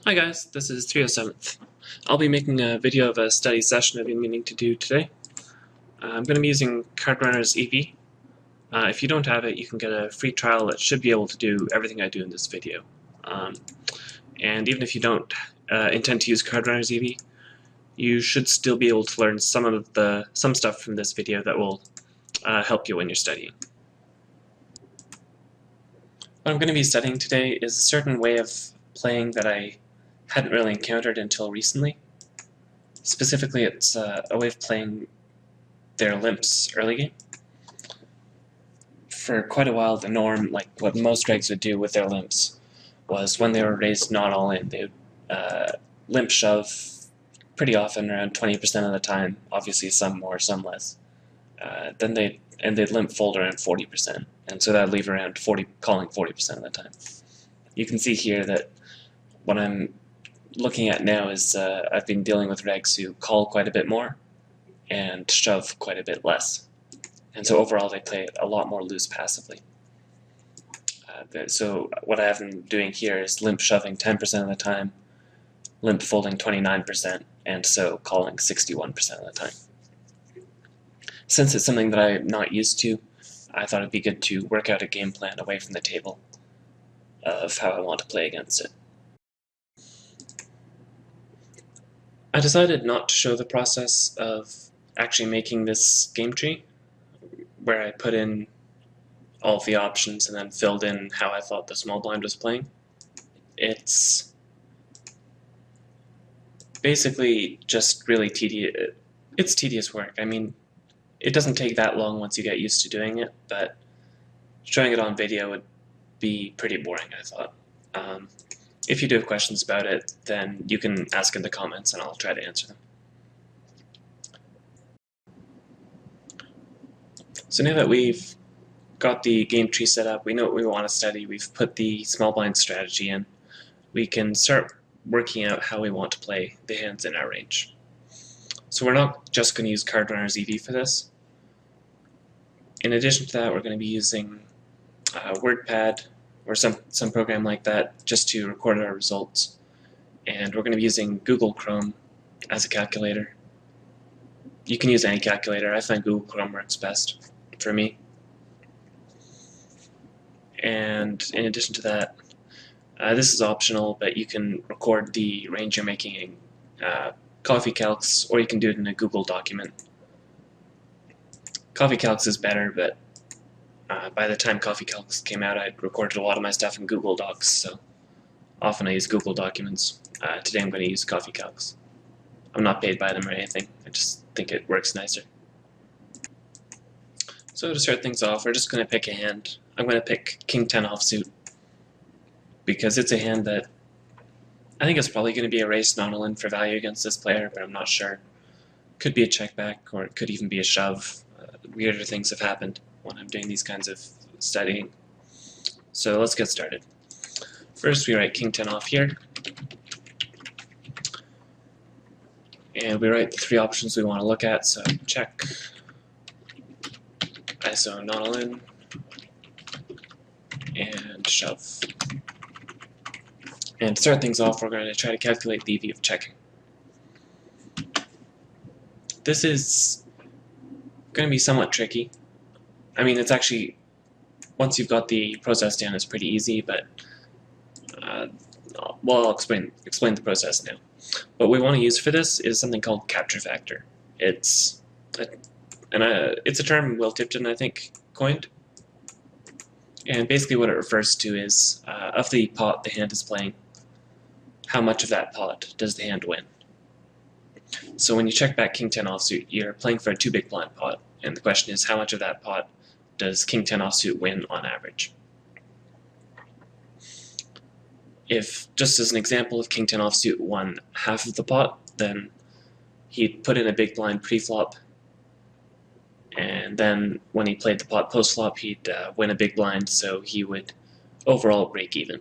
Hi guys, this is 307th. I'll be making a video of a study session I've been meaning to do today. I'm going to be using CardRunner's EV. If you don't have it, you can get a free trial that should be able to do everything I do in this video. And even if you don't intend to use CardRunner's EV, you should still be able to learn some stuff from this video that will help you when you're studying. What I'm going to be studying today is a certain way of playing that I hadn't really encountered until recently. Specifically, it's a way of playing their limps early game. For quite a while, the norm, like what most regs would do with their limps, was when they were raised not all in, they would limp shove pretty often, around 20% of the time, obviously some more, some less. They'd limp fold around 40%, and so that'd leave around calling 40% of the time. You can see here that what I'm looking at now is I've been dealing with regs who call quite a bit more and shove quite a bit less. And so overall they play a lot more loose passively. So what I have them doing here is limp shoving 10% of the time, limp folding 29%, and so calling 61% of the time. Since it's something that I'm not used to, I thought it'd be good to work out a game plan away from the table of how I want to play against it. I decided not to show the process of actually making this game tree, where I put in all of the options and then filled in how I thought the small blind was playing. It's basically just really tedious. It's tedious work. I mean, it doesn't take that long once you get used to doing it, but showing it on video would be pretty boring, I thought. If you do have questions about it, then you can ask in the comments and I'll try to answer them. So now that we've got the game tree set up, we know what we want to study, we've put the small blind strategy in, we can start working out how we want to play the hands in our range. So we're not just going to use CardRunner's EV for this. In addition to that, we're going to be using WordPad or some program like that just to record our results. And we're going to be using Google Chrome as a calculator. You can use any calculator. I find Google Chrome works best for me. And in addition to that, this is optional, but you can record the range you're making in Coffee Calcs, or you can do it in a Google document. Coffee Calcs is better, but by the time Coffee Calcs came out, I'd recorded a lot of my stuff in Google Docs, so often I use Google Documents. Today I'm going to use Coffee Calcs. I'm not paid by them or anything, I just think it works nicer. So to start things off, we're just going to pick a hand. I'm going to pick King 10 offsuit, because it's a hand that I think it's probably going to be a race not all in for value against this player, but I'm not sure. Could be a check back, or it could even be a shove. Weirder things have happened when I'm doing these kinds of studying. So let's get started. First, we write King 10 off here. And we write the three options we want to look at. So check, ISO not all in, and shove. And to start things off, we're going to try to calculate the EV of checking. This is going to be somewhat tricky. I mean, it's actually, once you've got the process down, it's pretty easy, but well, I'll explain the process now. What we want to use for this is something called capture factor. It's a term Will Tipton, I think, coined. And basically what it refers to is, of the pot the hand is playing, how much of that pot does the hand win? So when you check back King 10 offsuit, you're playing for a 2 big blind pot, and the question is how much of that pot does King 10 offsuit win on average? If, just as an example, if King 10 offsuit won half of the pot, then he'd put in a big blind pre-flop, and then when he played the pot post-flop, he'd win a big blind, so he would overall break even.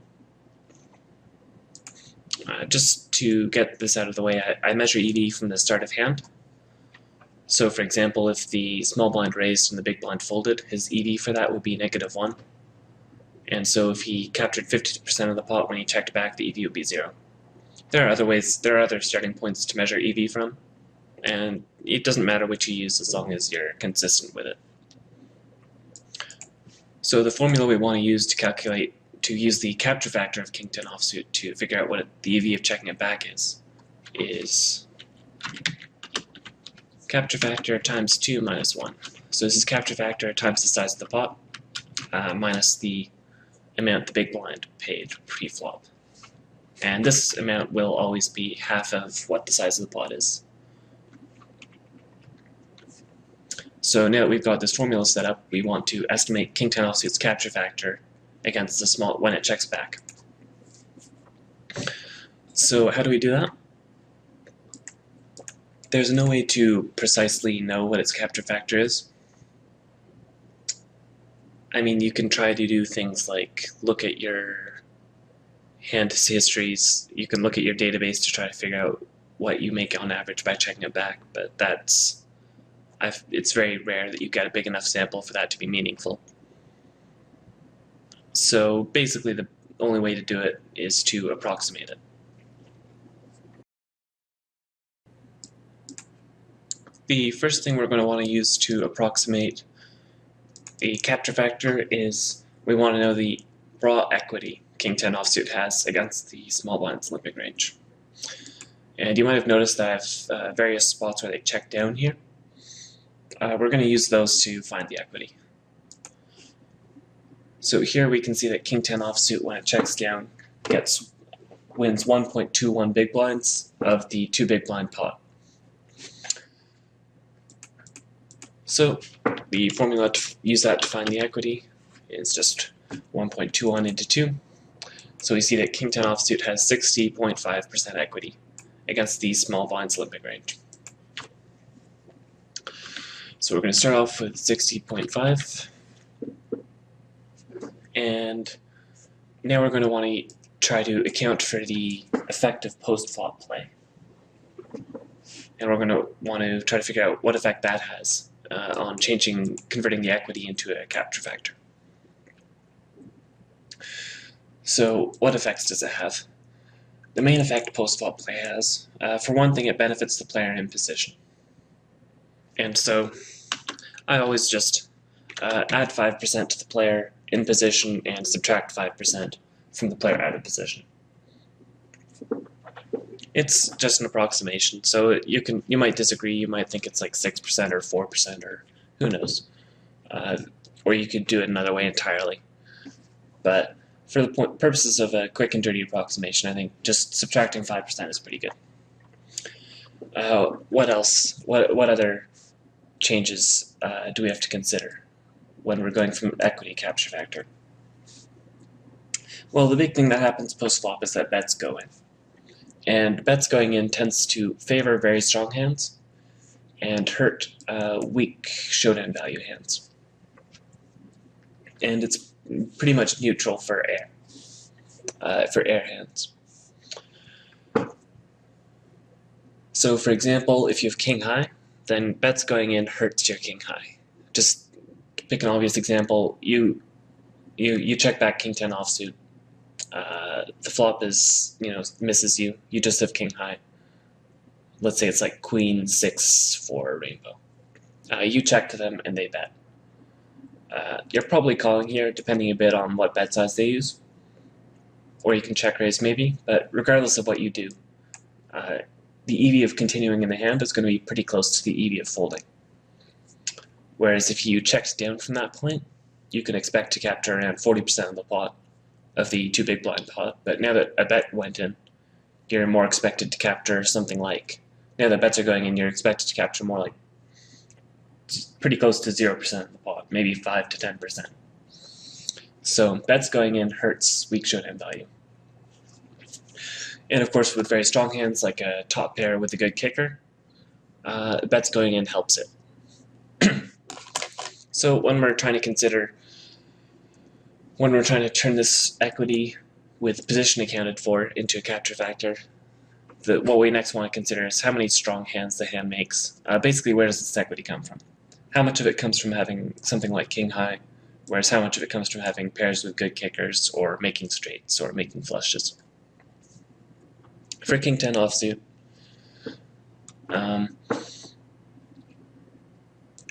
Just to get this out of the way, I measure EV from the start of hand. So for example, if the small blind raised and the big blind folded, his EV for that would be -1. And so if he captured 50% of the pot when he checked back, the EV would be 0. There are other ways, there are other starting points to measure EV from, and it doesn't matter which you use as long as you're consistent with it. So the formula we want to use to use the capture factor of king 10 offsuit to figure out what the EV of checking it back is capture factor times 2 minus 1. So this is capture factor times the size of the pot minus the amount the big blind paid pre-flop. And this amount will always be half of what the size of the pot is. So now that we've got this formula set up, we want to estimate king 10 offsuit's capture factor against the small when it checks back. So how do we do that? There's no way to precisely know what its capture factor is. I mean, you can try to do things like look at your hand histories, you can look at your database to try to figure out what you make on average by checking it back, but it's very rare that you get a big enough sample for that to be meaningful. So basically the only way to do it is to approximate it. The first thing we're going to want to use to approximate a capture factor is we want to know the raw equity king 10 offsuit has against the small blind's limping range. And you might have noticed that I have various spots where they check down here. We're going to use those to find the equity. So here we can see that king 10 offsuit, when it checks down, wins 1.21 big blinds of the 2 big blind pot. So the formula to use that to find the equity is just 1.21 into 2. So we see that king 10 offsuit has 60.5% equity against the small blind's limping range. So we're going to start off with 60.5, and now we're going to want to try to account for the effect of post-flop play. And we're going to want to try to figure out what effect that has on converting the equity into a capture factor. So what effects does it have? The main effect post-flop play has, for one thing, it benefits the player in position. And so I always just add 5% to the player in position and subtract 5% from the player out of position. It's just an approximation, so you might disagree, you might think it's like 6% or 4% or who knows. Or you could do it another way entirely. But for the purposes of a quick and dirty approximation, I think just subtracting 5% is pretty good. What else? What other changes do we have to consider when we're going from equity capture factor? Well, the big thing that happens post-flop is that bets go in. And bets going in tends to favor very strong hands and hurt weak showdown value hands. And it's pretty much neutral for air hands. So for example, if you have king high, then bets going in hurts your king high. Just pick an obvious example. You check back king 10 offsuit. The flop misses you. You just have king high. Let's say it's like queen 6 for rainbow. You check to them and they bet. You're probably calling here, depending a bit on what bet size they use. Or you can check raise maybe, but regardless of what you do, the EV of continuing in the hand is going to be pretty close to the EV of folding. Whereas if you checked down from that point, you can expect to capture around 40% of the pot, of the 2 big blind pot, but now that a bet went in, you're more expected to capture something like, now that bets are going in, you're expected to capture more like pretty close to 0% of the pot, maybe 5 to 10%. So bets going in hurts weak showdown value. And of course with very strong hands like a top pair with a good kicker, bets going in helps it. So when we're trying to turn this equity with position accounted for into a capture factor, what we next want to consider is how many strong hands the hand makes. Basically, where does this equity come from? How much of it comes from having something like king high, whereas how much of it comes from having pairs with good kickers, or making straights, or making flushes. For King 10 offsuit, a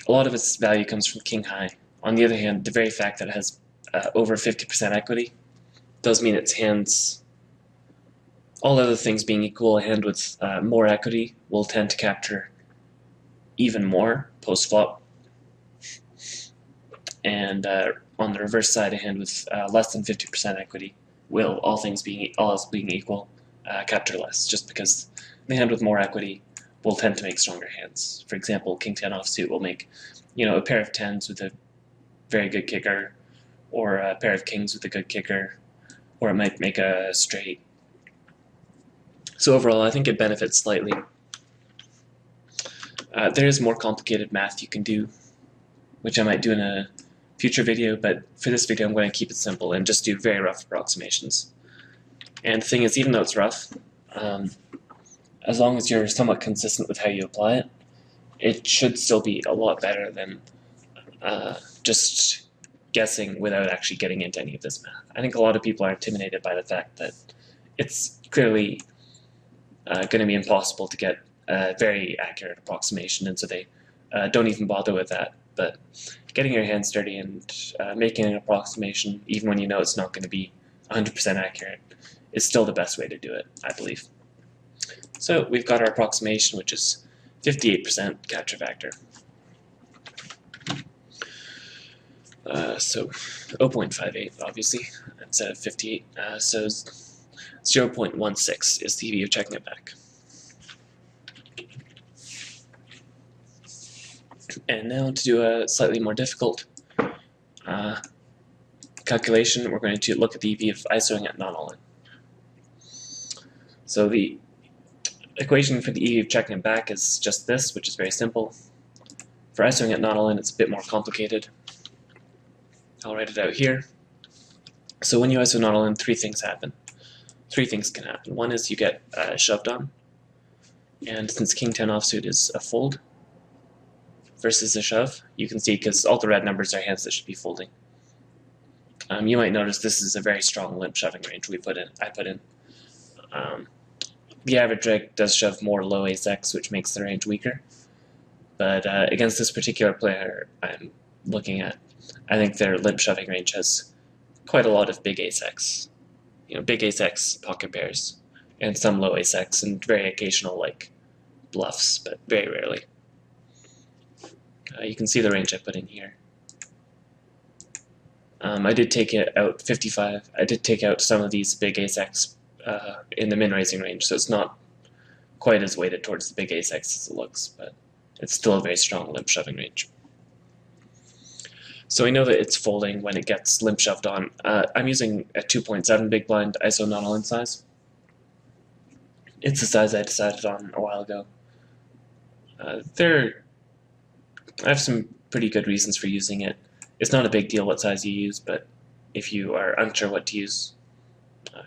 lot of its value comes from King High. On the other hand, the very fact that it has over 50% equity does mean its hands, all other things being equal, a hand with more equity will tend to capture even more post-flop. And on the reverse side, a hand with less than 50% equity will, all else being equal, capture less, just because the hand with more equity will tend to make stronger hands. For example, King 10 offsuit will make, a pair of tens with a very good kicker, or a pair of kings with a good kicker, or it might make a straight. So overall, I think it benefits slightly. There is more complicated math you can do, which I might do in a future video, but for this video I'm going to keep it simple and just do very rough approximations. And the thing is, even though it's rough, as long as you're somewhat consistent with how you apply it, it should still be a lot better than just guessing without actually getting into any of this math. I think a lot of people are intimidated by the fact that it's clearly going to be impossible to get a very accurate approximation, and so they don't even bother with that. But getting your hands dirty and making an approximation, even when you know it's not going to be 100% accurate, is still the best way to do it, I believe. So we've got our approximation, which is 58% capture factor. So 0.58, obviously, instead of 58. So 0.16 is the EV of checking it back. And now to do a slightly more difficult calculation, we're going to look at the EV of ISOing at non-all-in. So the equation for the EV of checking it back is just this, which is very simple. For ISOing at non-all-in, it's a bit more complicated. I'll write it out here. So when you ISO non-all-in, three things happen. Three things can happen. One is you get shoved on, and since King 10 offsuit is a fold versus a shove, you can see because all the red numbers are hands that should be folding. You might notice this is a very strong limp shoving range I put in. The average reg does shove more low ace-x, which makes the range weaker. But against this particular player I'm looking at, I think their limp shoving range has quite a lot of big ace-x. Big ace-x pocket pairs, and some low ace-x, and very occasional bluffs, but very rarely. You can see the range I put in here. I did take it out 55. I did take out some of these big ace-x in the min-raising range, so it's not quite as weighted towards the big ace-x as it looks, but it's still a very strong limp shoving range. So we know that it's folding when it gets limp shoved on. I'm using a 2.7 big blind ISO non-all-in size. It's the size I decided on a while ago. I have some pretty good reasons for using it. It's not a big deal what size you use, but if you are unsure what to use,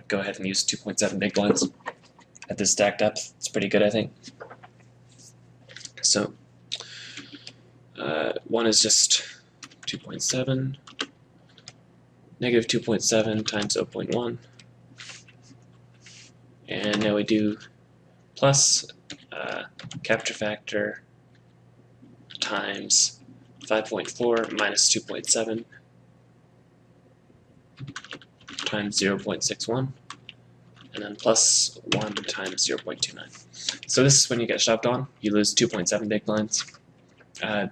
go ahead and use 2.7 big blinds at this stack depth. It's pretty good, I think. So one is just 2.7, negative 2.7 times 0.1, and now we do plus capture factor times 5.4 minus 2.7 times 0.61, and then plus 1 times 0.29. So this is when you get shoved on, you lose 2.7 big blinds.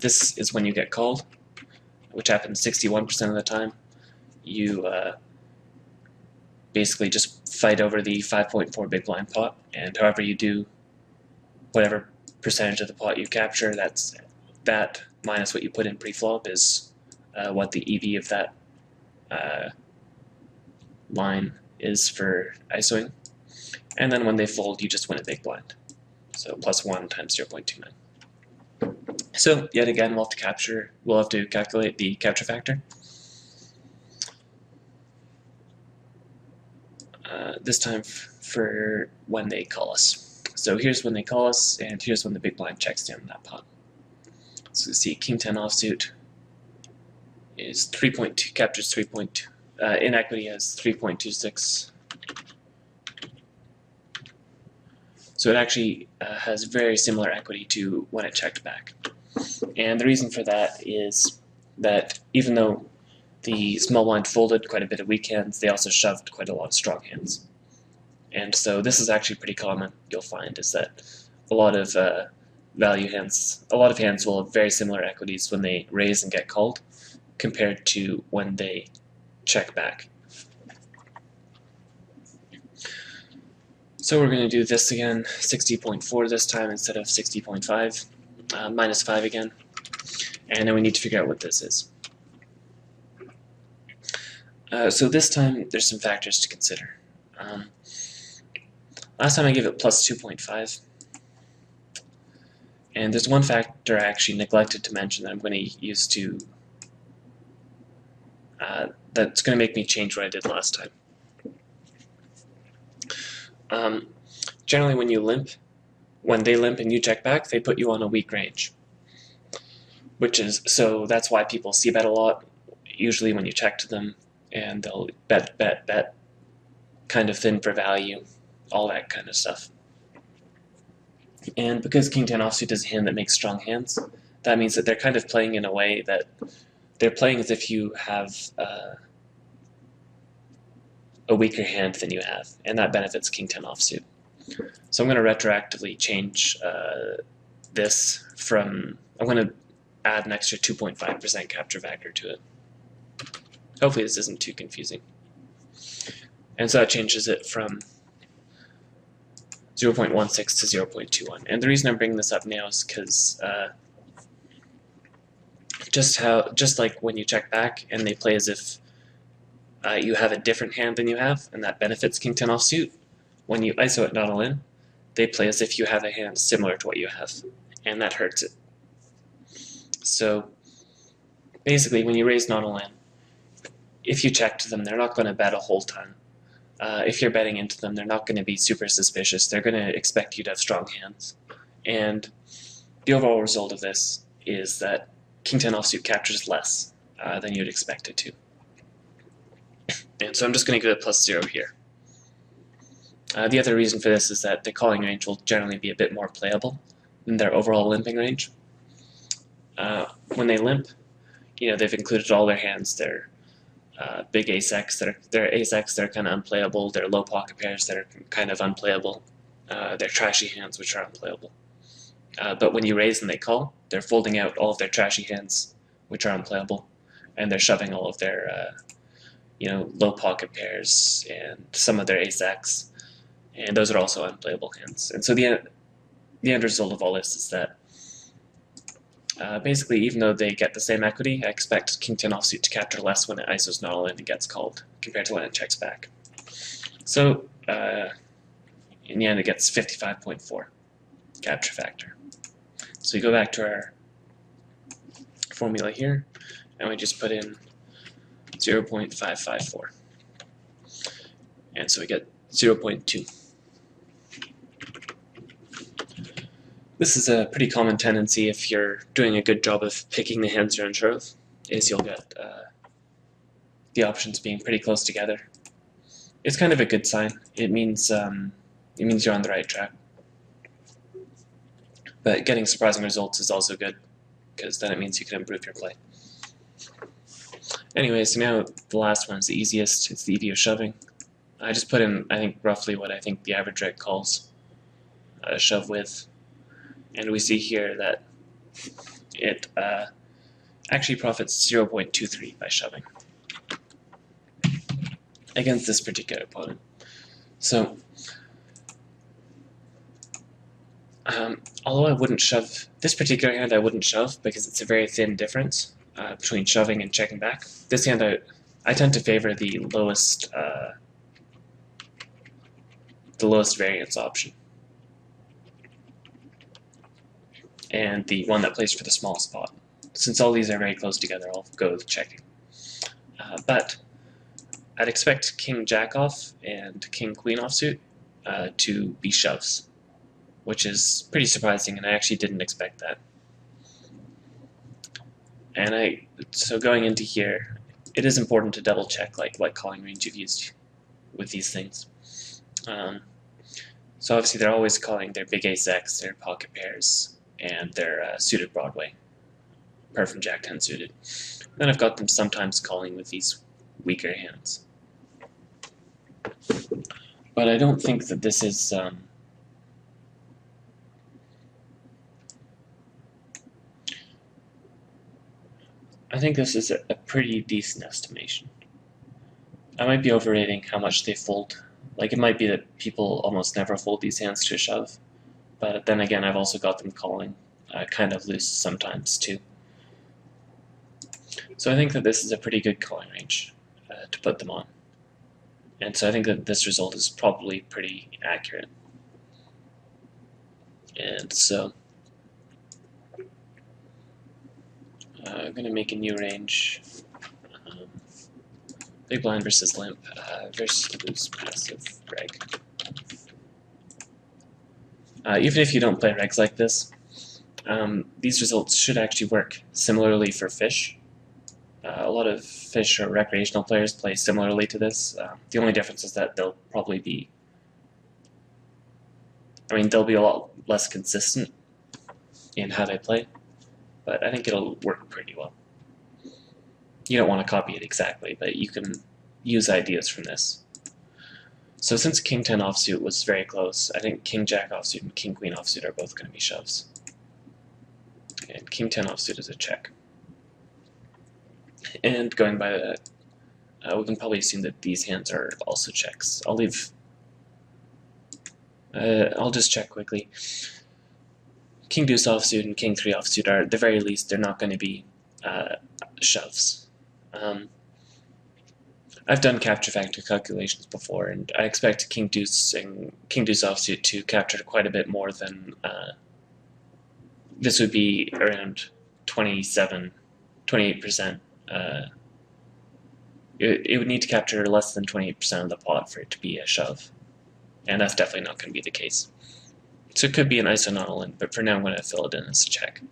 This is when you get called, which happens 61% of the time. You basically just fight over the 5.4 big blind pot, and however you do, whatever percentage of the pot you capture, that minus what you put in pre-flop is what the EV of that line is for ISOing. And then when they fold, you just win a big blind. So plus 1 times 0.29. So yet again, we'll have to calculate the capture factor. This time for when they call us. So here's when they call us, and here's when the big blind checks down that pot. So you see King 10 offsuit is 3.2, captures 3.2. In equity has 3.26. So it actually has very similar equity to when it checked back. And the reason for that is that even though the small blind folded quite a bit of weak hands, they also shoved quite a lot of strong hands. And so this is actually pretty common, you'll find, is that a lot of value hands, a lot of hands will have very similar equities when they raise and get called compared to when they check back. So we're going to do this again, 60.4 this time instead of 60.5, minus 5 again. And then we need to figure out what this is. So this time, there's some factors to consider. Last time I gave it plus 2.5. And there's one factor I actually neglected to mention that I'm going to use to, that's going to make me change what I did last time. Generally when you limp, when they limp and you check back, they put you on a weak range. So that's why people c-bet a lot, usually when you check to them, and they'll bet, kind of thin for value, all that kind of stuff. And because King 10 offsuit is a hand that makes strong hands, that means that they're kind of playing in a way that they're playing as if you have a weaker hand than you have, and that benefits King 10 offsuit. So I'm going to retroactively change this from, I'm going to add an extra 2.5% capture factor to it. Hopefully this isn't too confusing. And so that changes it from 0.16 to 0.21. And the reason I'm bringing this up now is because just like when you check back and they play as if you have a different hand than you have, and that benefits King 10 offsuit, when you ISO it not all in, they play as if you have a hand similar to what you have, and that hurts it. So basically, when you raise not all in, if you check to them, they're not going to bet a whole ton. If you're betting into them, they're not going to be super suspicious. They're going to expect you to have strong hands. And the overall result of this is that King 10 offsuit captures less than you'd expect it to. And so I'm just going to give it plus 0 here. The other reason for this is that the calling range will generally be a bit more playable than their overall limping range. When they limp, they've included all their hands. Their big ace-x, their ace-x, they're kind of unplayable. Their low pocket pairs that are kind of unplayable. Their trashy hands, which are unplayable. But when you raise and they call, they're folding out all of their trashy hands, which are unplayable, and they're shoving all of their low pocket pairs and some of their ace-x, and those are also unplayable hands. And so the end result of all this is that basically, even though they get the same equity, I expect King 10 offsuit to capture less when it ISOs not all in and gets called, compared to when it checks back. So in the end, it gets 55.4 capture factor. So we go back to our formula here, and we just put in 0.554. And so we get 0.2. This is a pretty common tendency if you're doing a good job of picking the hands you're unsure of, is you'll get the options being pretty close together. It's kind of a good sign. It means you're on the right track. But getting surprising results is also good, because then it means you can improve your play. Anyway, so now the last one is the easiest. It's the EV of shoving. I just put in, I think, roughly what I think the average reg calls a shove with. And we see here that it actually profits 0.23 by shoving against this particular opponent. So, although I wouldn't shove, this particular hand I wouldn't shove because it's a very thin difference between shoving and checking back. This hand I tend to favor the lowest variance option, and the one that plays for the small spot. Since all these are very close together, I'll go with checking. But I'd expect King Jack off and King Queen offsuit to be shoves, which is pretty surprising, and I actually didn't expect that. And so going into here, it is important to double check like what calling range you've used with these things. So obviously they're always calling their big ace-x, their pocket pairs, and their suited Broadway, apart from Jack-10 suited. Then I've got them sometimes calling with these weaker hands. But I don't think that this is... I think this is a pretty decent estimation. I might be overrating how much they fold. Like, it might be that people almost never fold these hands to a shove. But then again, I've also got them calling kind of loose sometimes, too. So I think that this is a pretty good calling range to put them on. And so I think that this result is probably pretty accurate. And so I'm going to make a new range. Big blind versus limp versus loose passive reg. Even if you don't play regs like this, these results should actually work similarly for fish. A lot of fish or recreational players play similarly to this. The only difference is that they'll probably be, they'll be a lot less consistent in how they play, but I think it'll work pretty well. You don't want to copy it exactly, but you can use ideas from this. So since King-10 offsuit was very close, I think King-Jack offsuit and King-Queen offsuit are both going to be shoves. And King-10 offsuit is a check. And going by that, we can probably assume that these hands are also checks. I'll just check quickly. King-Deuce offsuit and King-3 offsuit are, at the very least, they're not going to be shoves. I've done capture factor calculations before, and I expect King-Deuce and King-Deuce offsuit to capture quite a bit more than this would be around 28%. It would need to capture less than 28% of the pot for it to be a shove, and that's definitely not going to be the case. So it could be an iso non-limp, but for now I'm going to fill it in as a check.